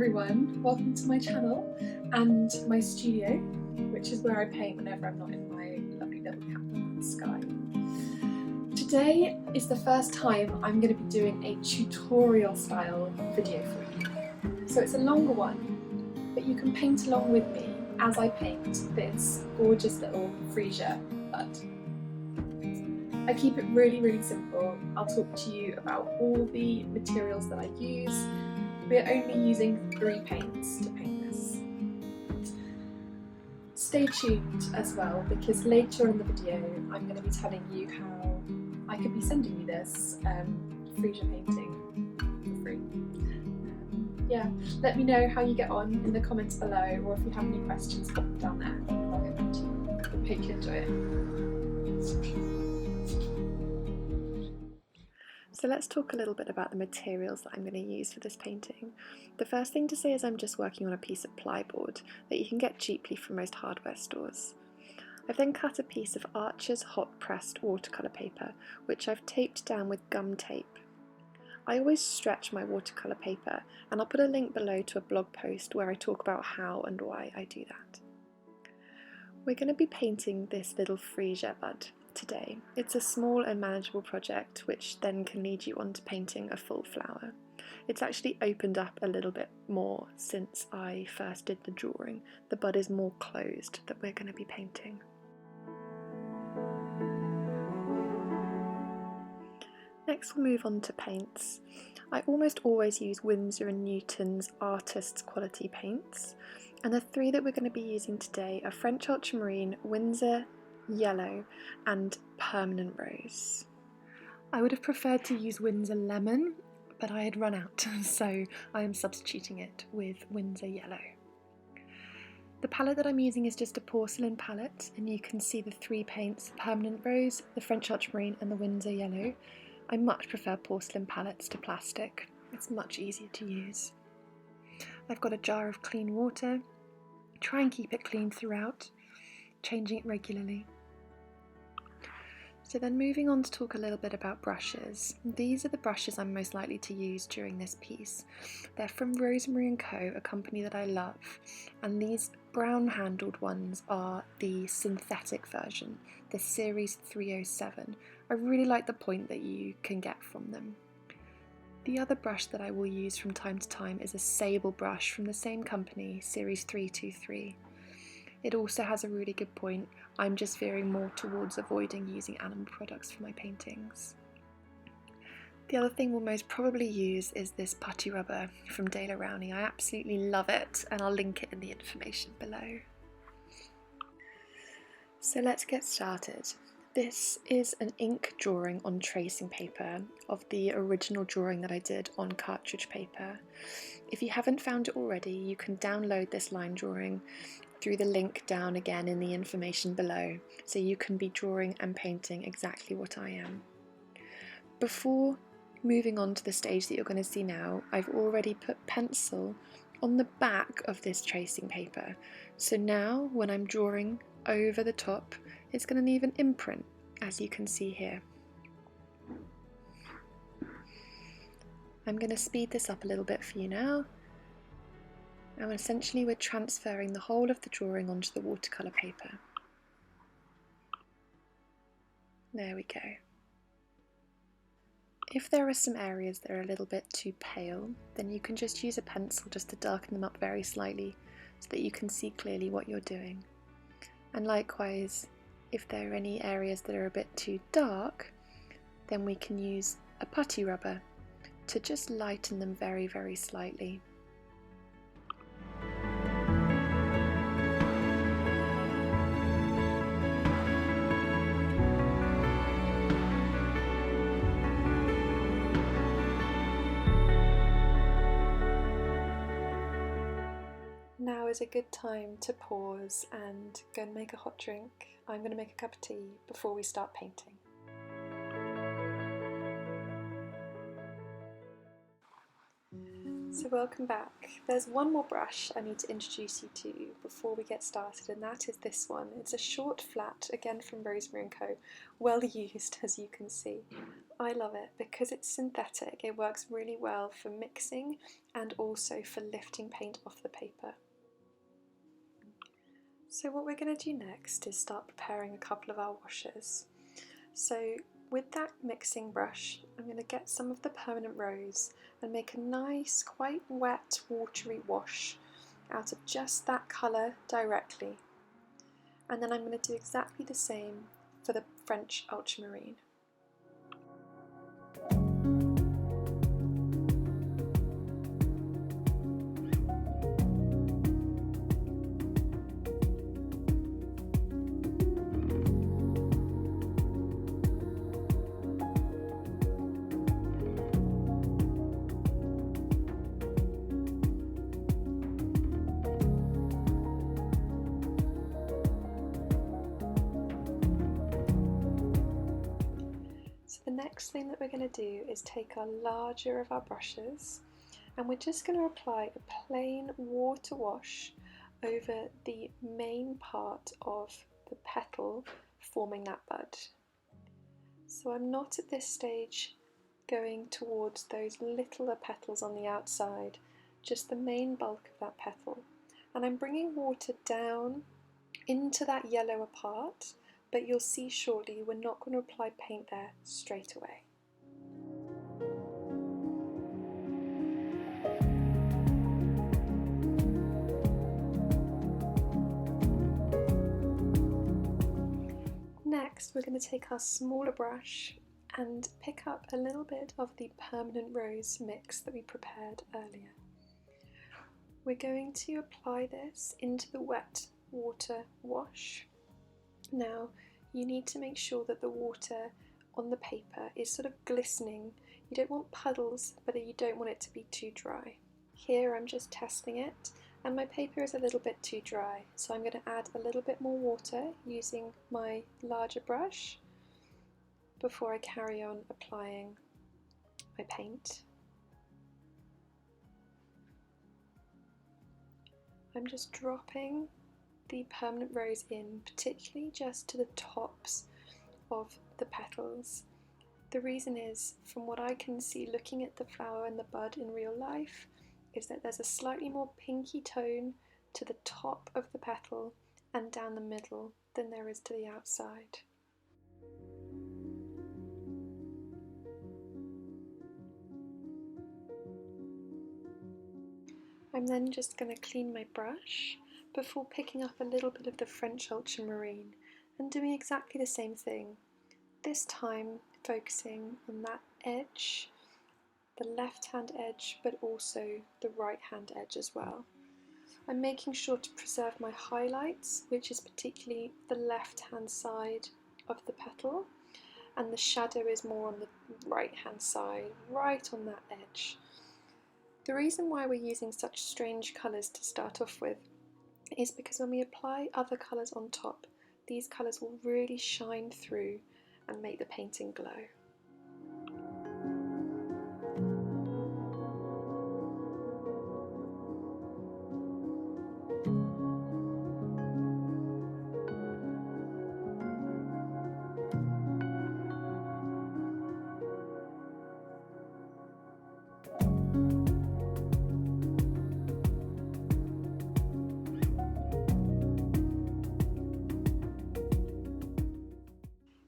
everyone, welcome to my channel and my studio, which is where I paint whenever I'm not in my lovely little camper sky. Today is the first time I'm going to be doing a tutorial style video for you. So it's a longer one, but you can paint along with me as I paint this gorgeous little Freesia Bud. I keep it really simple. I'll talk to you about all the materials that I use. We're only using 3 paints to paint this. Stay tuned as well, because later in the video I'm going to be telling you how I could be sending you this Freesia painting for free. Yeah, let me know how you get on in the comments below, or if you have any questions, pop them down there and I'll get back to you. I hope you enjoy it. So let's talk a little bit about the materials that I'm going to use for this painting. The first thing to say is I'm just working on a piece of plyboard that you can get cheaply from most hardware stores. I've then cut a piece of Archer's hot pressed watercolour paper, which I've taped down with gum tape. I always stretch my watercolour paper, and I'll put a link below to a blog post where I talk about how and why I do that. We're going to be painting this little Freesia Bud today. It's a small and manageable project which then can lead you on to painting a full flower. It's actually opened up a little bit more since I first did the drawing. The bud is more closed that we're going to be painting. Next we'll move on to paints. I almost always use Winsor & Newton's Artist's Quality paints, and the 3 that we're going to be using today are French Ultramarine, Winsor Yellow and Permanent Rose. I would have preferred to use Winsor Lemon, but I had run out, so I am substituting it with Winsor Yellow. The palette that I'm using is just a porcelain palette, and you can see the 3 paints, the Permanent Rose, the French Ultramarine and the Winsor Yellow. I much prefer porcelain palettes to plastic. It's much easier to use. I've got a jar of clean water. Try and keep it clean throughout, changing it regularly. So then moving on to talk a little bit about brushes. These are the brushes I'm most likely to use during this piece. They're from Rosemary & Co, a company that I love, and these brown handled ones are the synthetic version, the Series 307. I really like the point that you can get from them. The other brush that I will use from time to time is a sable brush from the same company, Series 323. It also has a really good point. I'm just veering more towards avoiding using animal products for my paintings. The other thing we'll most probably use is this putty rubber from Daler Rowney. I absolutely love it, and I'll link it in the information below. So let's get started. This is an ink drawing on tracing paper of the original drawing that I did on cartridge paper. If you haven't found it already, you can download this line drawing through the link down again in the information below, so you can be drawing and painting exactly what I am. Before moving on to the stage that you're going to see now, I've already put pencil on the back of this tracing paper, so now when I'm drawing over the top, it's going to leave an imprint, as you can see here. I'm going to speed this up a little bit for you now. And essentially we're transferring the whole of the drawing onto the watercolour paper. There we go. If there are some areas that are a little bit too pale, then you can just use a pencil just to darken them up very slightly so that you can see clearly what you're doing. And likewise, if there are any areas that are a bit too dark, then we can use a putty rubber to just lighten them very slightly. Now is a good time to pause and go and make a hot drink. I'm going to make a cup of tea before we start painting. So welcome back. There's one more brush I need to introduce you to before we get started, and that is this one. It's a short flat, again from Rosemary & Co. Well used, as you can see. I love it because it's synthetic. It works really well for mixing and also for lifting paint off the paper. So what we're going to do next is start preparing a couple of our washes. So with that mixing brush, I'm going to get some of the permanent rose and make a nice, quite wet, watery wash out of just that colour directly. And then I'm going to do exactly the same for the French ultramarine. The next thing that we're going to do is take our larger of our brushes and we're just going to apply a plain water wash over the main part of the petal forming that bud. So I'm not at this stage going towards those littler petals on the outside, just the main bulk of that petal. And I'm bringing water down into that yellower part, but you'll see shortly we're not going to apply paint there straight away. Next, we're going to take our smaller brush and pick up a little bit of the permanent rose mix that we prepared earlier. We're going to apply this into the wet water wash. Now, you need to make sure that the water on the paper is sort of glistening. You don't want puddles, but you don't want it to be too dry. Here I'm just testing it, and my paper is a little bit too dry, so I'm going to add a little bit more water using my larger brush before I carry on applying my paint. I'm just dropping the permanent rose in, particularly just to the tops of the petals. The reason is, from what I can see looking at the flower and the bud in real life, is that there's a slightly more pinky tone to the top of the petal and down the middle than there is to the outside. I'm then just going to clean my brush before picking up a little bit of the French ultramarine and doing exactly the same thing, this time focusing on that edge, the left hand edge, but also the right hand edge as well. I'm making sure to preserve my highlights, which is particularly the left hand side of the petal, and the shadow is more on the right hand side, right on that edge. The reason why we're using such strange colours to start off with is because when we apply other colours on top, these colours will really shine through and make the painting glow.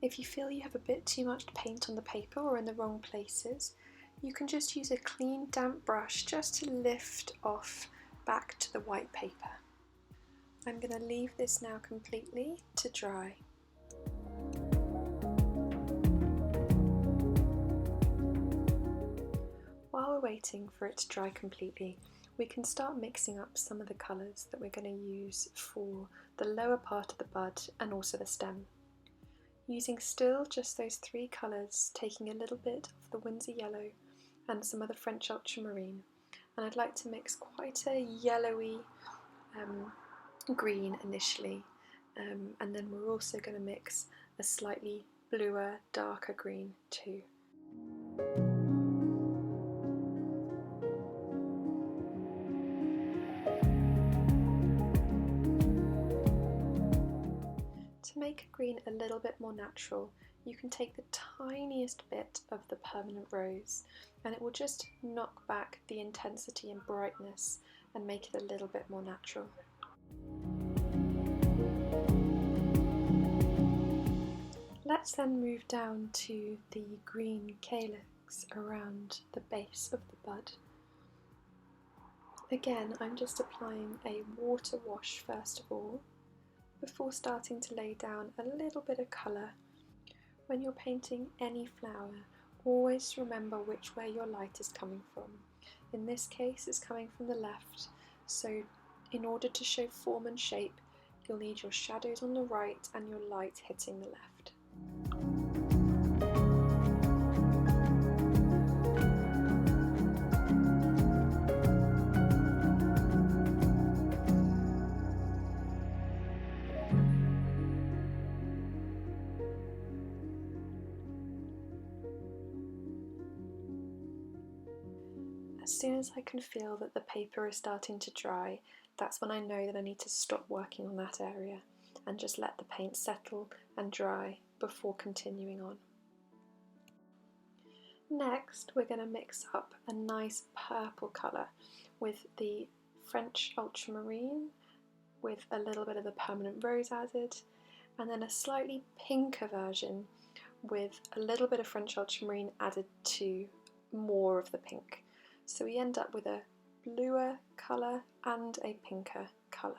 If you feel you have a bit too much paint on the paper or in the wrong places, you can just use a clean damp brush just to lift off back to the white paper. I'm going to leave this now completely to dry. While we're waiting for it to dry completely, we can start mixing up some of the colours that we're going to use for the lower part of the bud and also the stem. Using still just those three colours, taking a little bit of the Windsor yellow and some of the French ultramarine, and I'd like to mix quite a yellowy green initially, and then we're also going to mix a slightly bluer, darker green too. make green a little bit more natural, you can take the tiniest bit of the permanent rose and it will just knock back the intensity and brightness and make it a little bit more natural. Let's then move down to the green calyx around the base of the bud. Again, I'm just applying a water wash first of all, before starting to lay down a little bit of colour. When you're painting any flower, always remember which way your light is coming from. In this case, it's coming from the left, so in order to show form and shape, you'll need your shadows on the right and your light hitting the left. As soon as I can feel that the paper is starting to dry, that's when I know that I need to stop working on that area and just let the paint settle and dry before continuing on. Next, we're going to mix up a nice purple colour with the French ultramarine with a little bit of the permanent rose added, and then a slightly pinker version with a little bit of French ultramarine added to more of the pink. So we end up with a bluer colour and a pinker colour.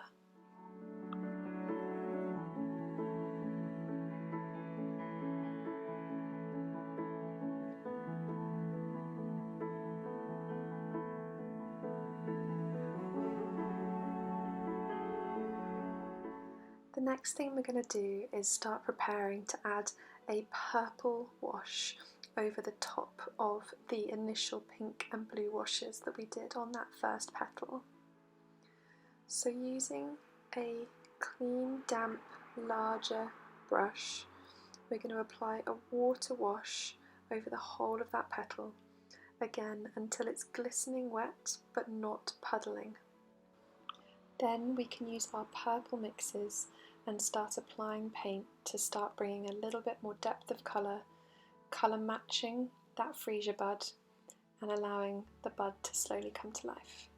The next thing we're going to do is start preparing to add a purple wash over the top of the initial pink and blue washes that we did on that first petal. So using a clean, damp, larger brush, we're going to apply a water wash over the whole of that petal, again until it's glistening wet but not puddling. Then we can use our purple mixes and start applying paint to start bringing a little bit more depth of colour, colour matching that Freesia Bud and allowing the bud to slowly come to life.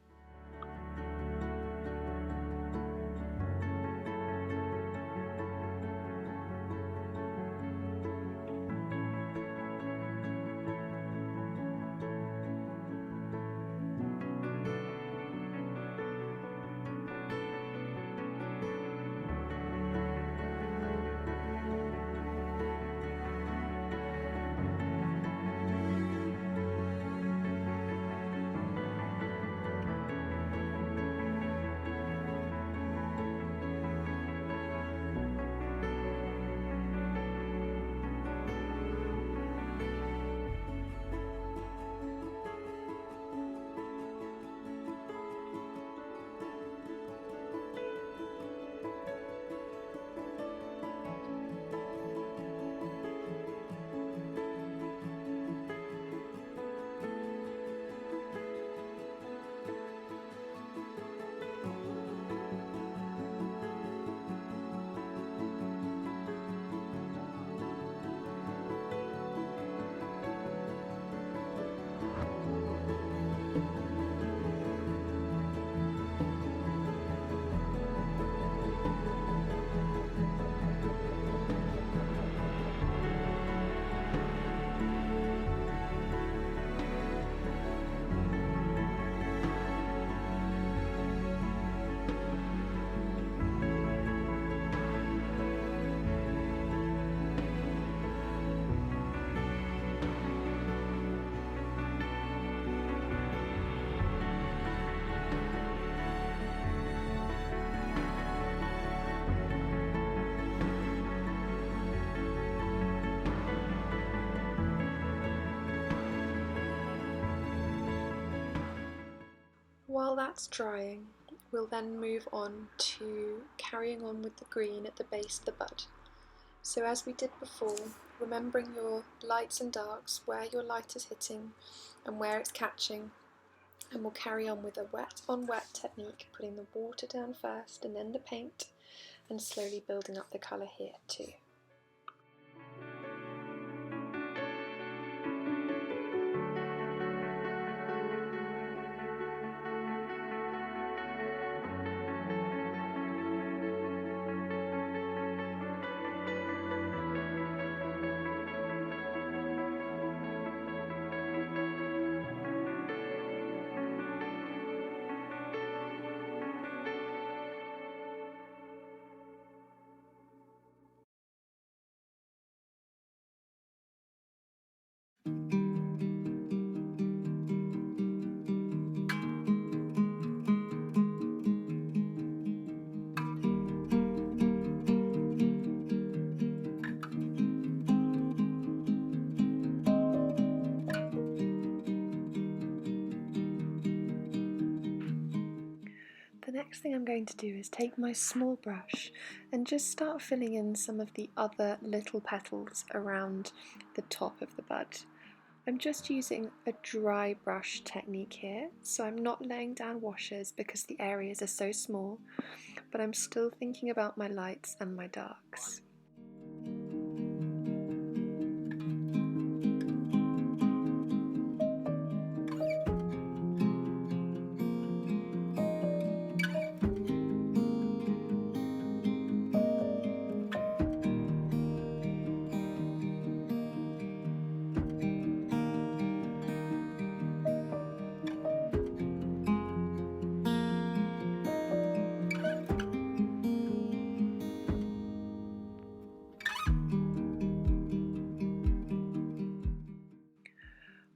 While that's drying, we'll then move on to carrying on with the green at the base of the bud. So as we did before, remembering your lights and darks, where your light is hitting and where it's catching, and we'll carry on with a wet on wet technique, putting the water down first and then the paint, and slowly building up the colour here too. The next thing I'm going to do is take my small brush and just start filling in some of the other little petals around the top of the bud. I'm just using a dry brush technique here, so I'm not laying down washes because the areas are so small, but I'm still thinking about my lights and my darks.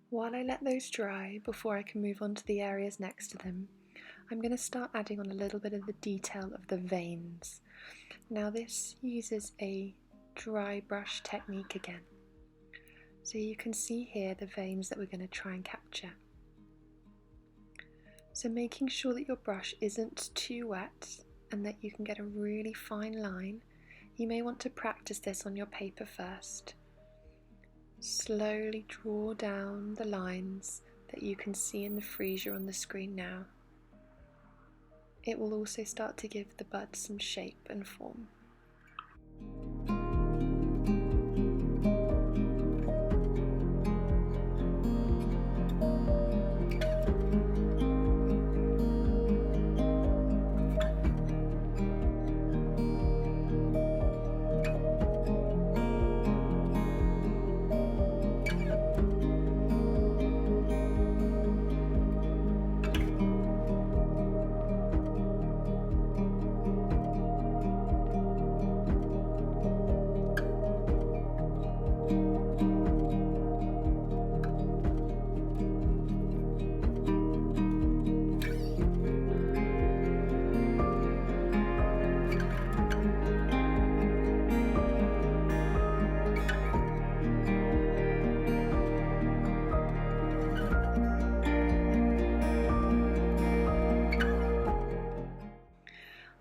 While I let those dry before I can move on to the areas next to them, I'm going to start adding on a little bit of the detail of the veins. Now this uses a dry brush technique again. So you can see here the veins that we're going to try and capture. So making sure that your brush isn't too wet and that you can get a really fine line, you may want to practice this on your paper first. Slowly draw down the lines that you can see in the Freesia on the screen now. It will also start to give the bud some shape and form.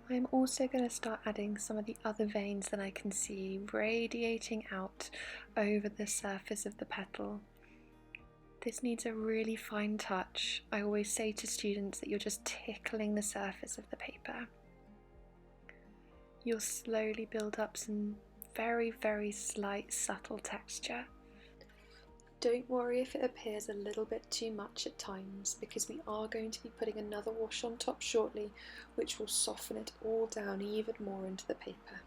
I'm also going to start adding some of the other veins that I can see radiating out over the surface of the petal. This needs a really fine touch. I always say to students that you're just tickling the surface of the paper. You'll slowly build up some very, very slight subtle texture. Don't worry if it appears a little bit too much at times, because we are going to be putting another wash on top shortly, which will soften it all down even more into the paper.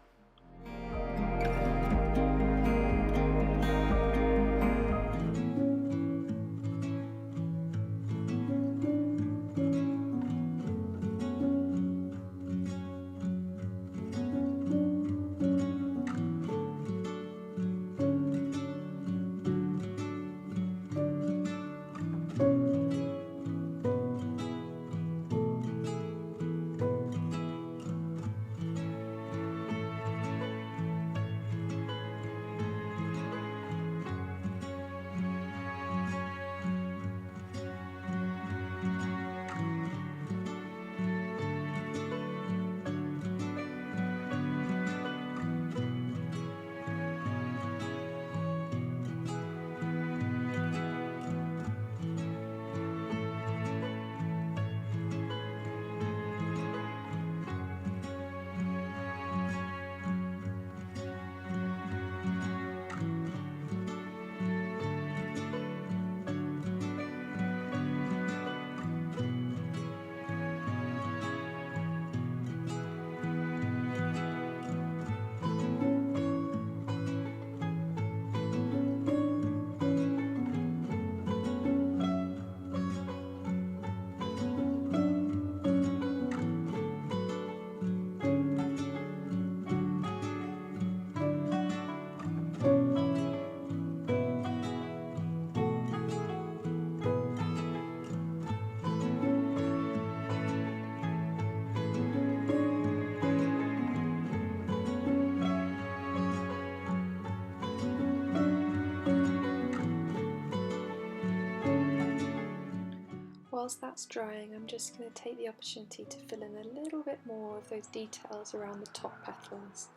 whilst that's drying, I'm just going to take the opportunity to fill in a little bit more of those details around the top petals,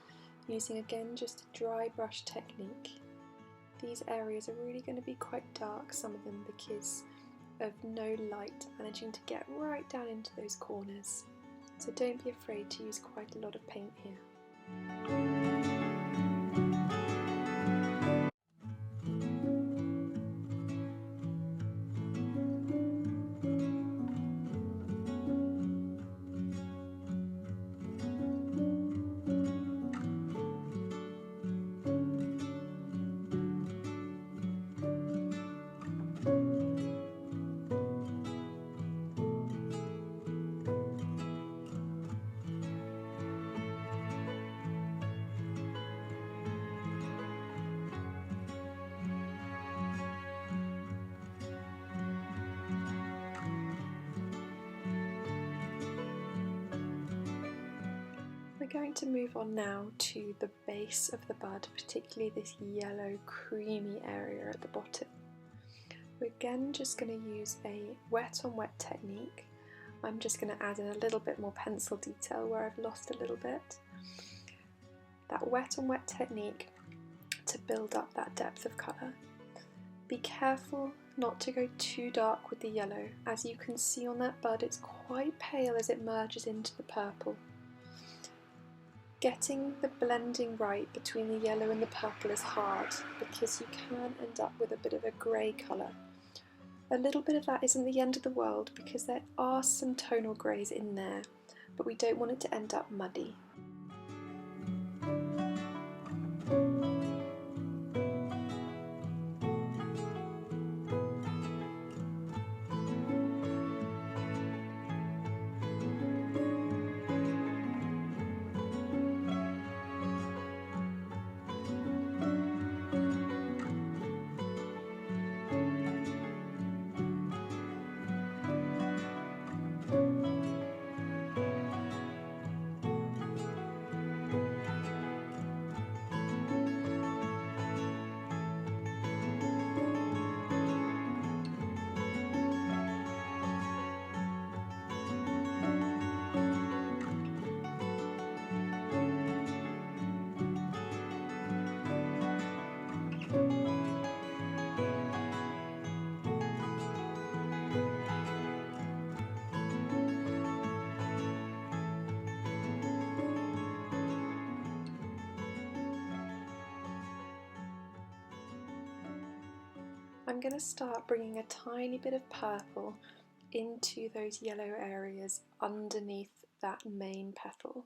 using again just a dry brush technique. These areas are really going to be quite dark, some of them, because of no light managing to get right down into those corners. So don't be afraid to use quite a lot of paint here. We're going to move on now to the base of the bud, particularly this yellow creamy area at the bottom. We're again just going to use a wet on wet technique. I'm just going to add in a little bit more pencil detail where I've lost a little bit. That wet on wet technique to build up that depth of colour. Be careful not to go too dark with the yellow. As you can see on that bud, it's quite pale as it merges into the purple. Getting the blending right between the yellow and the purple is hard because you can end up with a bit of a grey colour. A little bit of that isn't the end of the world because there are some tonal greys in there, but we don't want it to end up muddy. I'm going to start bringing a tiny bit of purple into those yellow areas underneath that main petal.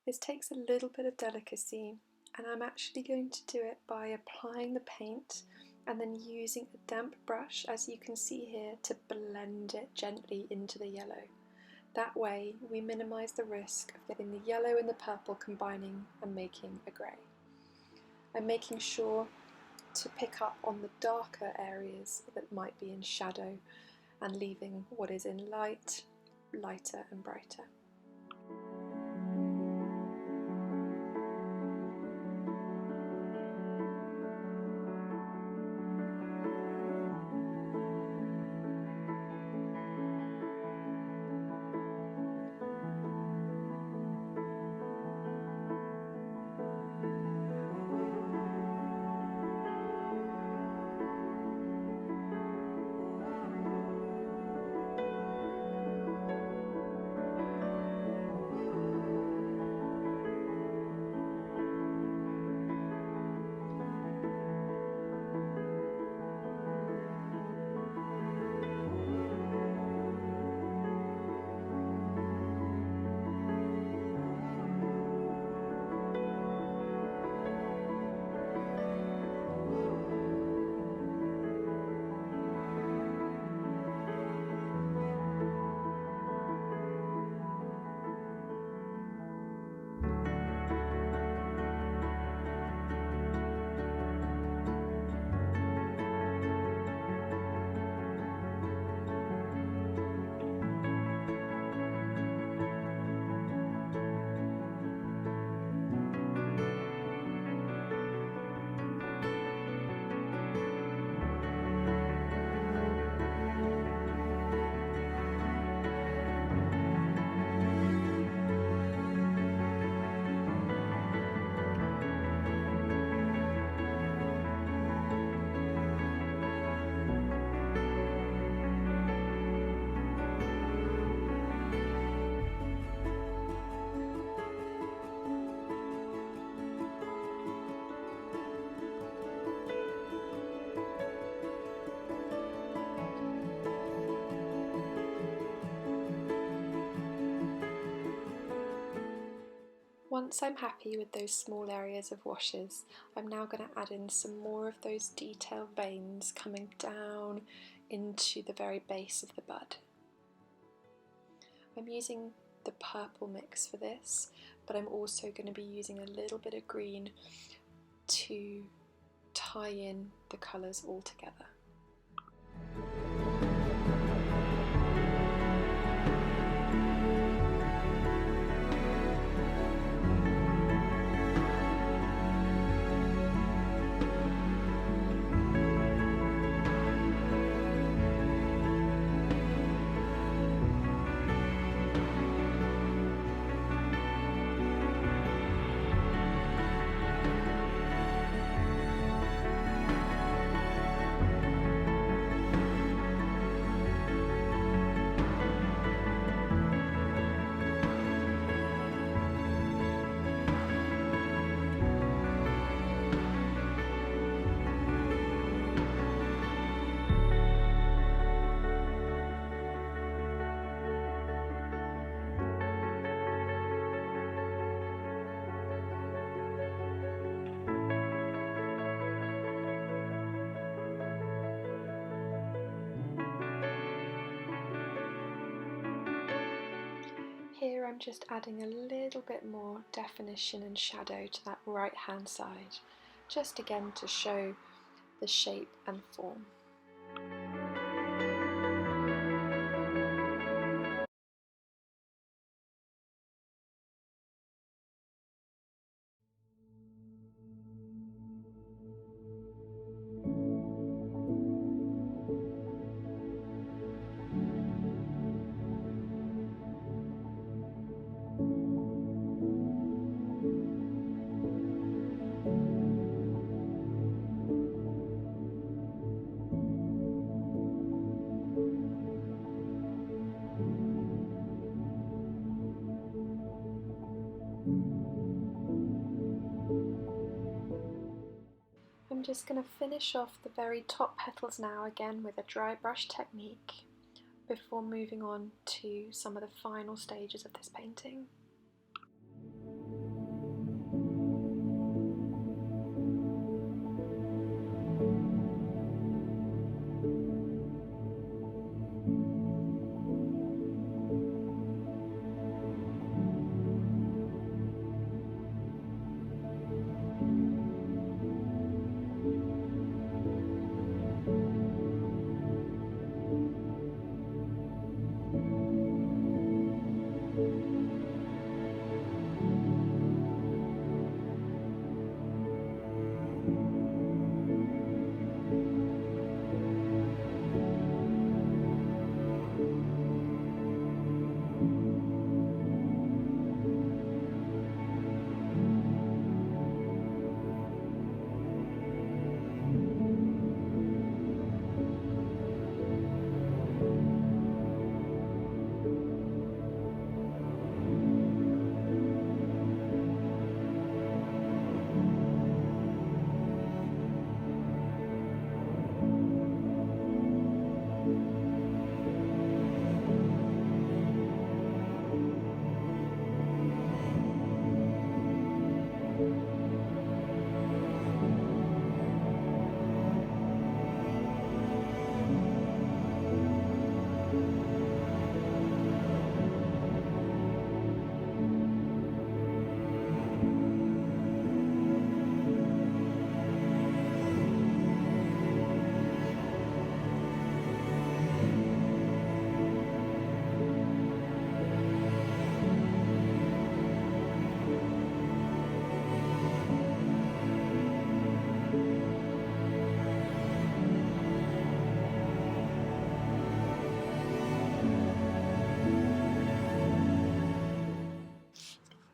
This takes a little bit of delicacy, and I'm actually going to do it by applying the paint and then using a damp brush, as you can see here, to blend it gently into the yellow. That way we minimise the risk of getting the yellow and the purple combining and making a grey. I'm making sure to pick up on the darker areas that might be in shadow and leaving what is in light, lighter and brighter. Once I'm happy with those small areas of washes, I'm now going to add in some more of those detailed veins coming down into the very base of the bud. I'm using the purple mix for this, but I'm also going to be using a little bit of green to tie in the colours all together. Here I'm just adding a little bit more definition and shadow to that right hand side, just again to show the shape and form. I'm just going to finish off the very top petals now again with a dry brush technique before moving on to some of the final stages of this painting.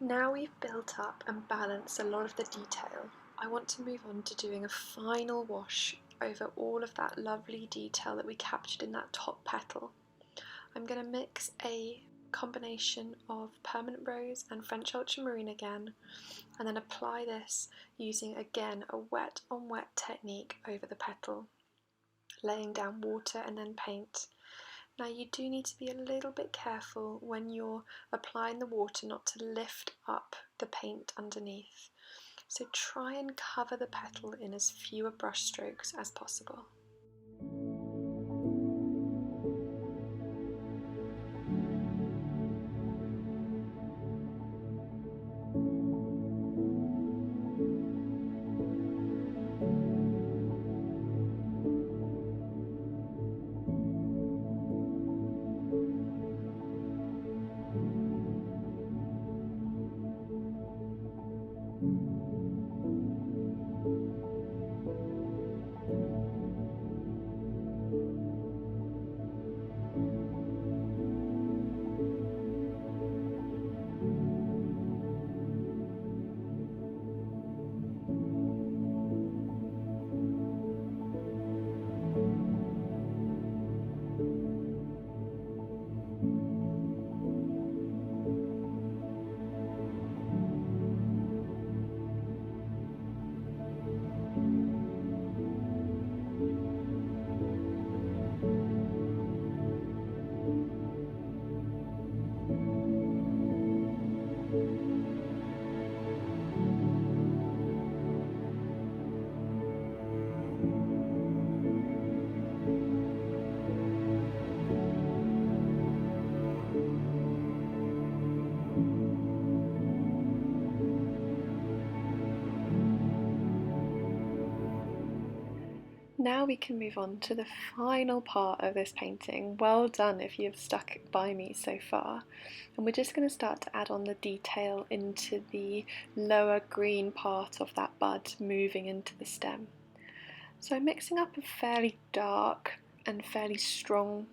Now we've built up and balanced a lot of the detail, I want to move on to doing a final wash over all of that lovely detail that we captured in that top petal. I'm going to mix a combination of permanent rose and French ultramarine again, and then apply this using again a wet on wet technique over the petal, laying down water and then paint. Now you do need to be a little bit careful when you're applying the water not to lift up the paint underneath. So try and cover the petal in as fewer brush strokes as possible. Now we can move on to the final part of this painting. Well done if you've stuck by me so far. And we're just going to start to add on the detail into the lower green part of that bud moving into the stem. So I'm mixing up a fairly dark and fairly strong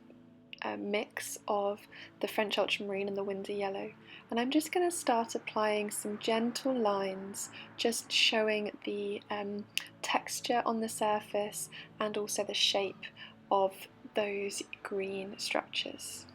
mix of the French ultramarine and the Windsor yellow, and I'm just going to start applying some gentle lines, just showing the texture on the surface and also the shape of those green structures.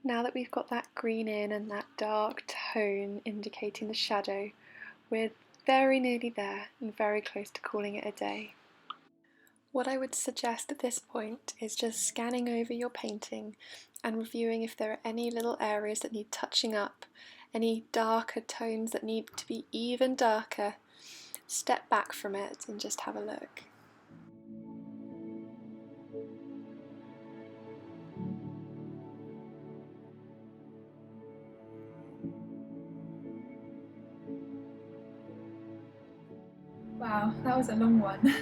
Now that we've got that green in and that dark tone indicating the shadow, we're very nearly there and very close to calling it a day. What I would suggest at this point is just scanning over your painting and reviewing if there are any little areas that need touching up, any darker tones that need to be even darker. Step back from it and just have a look. Wow, that was a long one.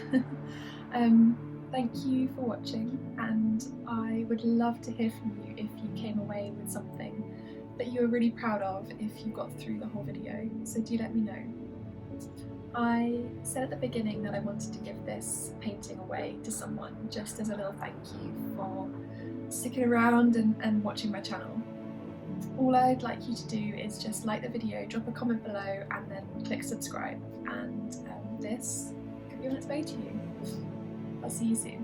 Thank you for watching, and I would love to hear from you if you came away with something that you were really proud of if you got through the whole video, so do let me know. I said at the beginning that I wanted to give this painting away to someone just as a little thank you for sticking around and watching my channel. All I'd like you to do is just like the video, drop a comment below, and then click subscribe, and this could be on its way to you. I'll see you soon.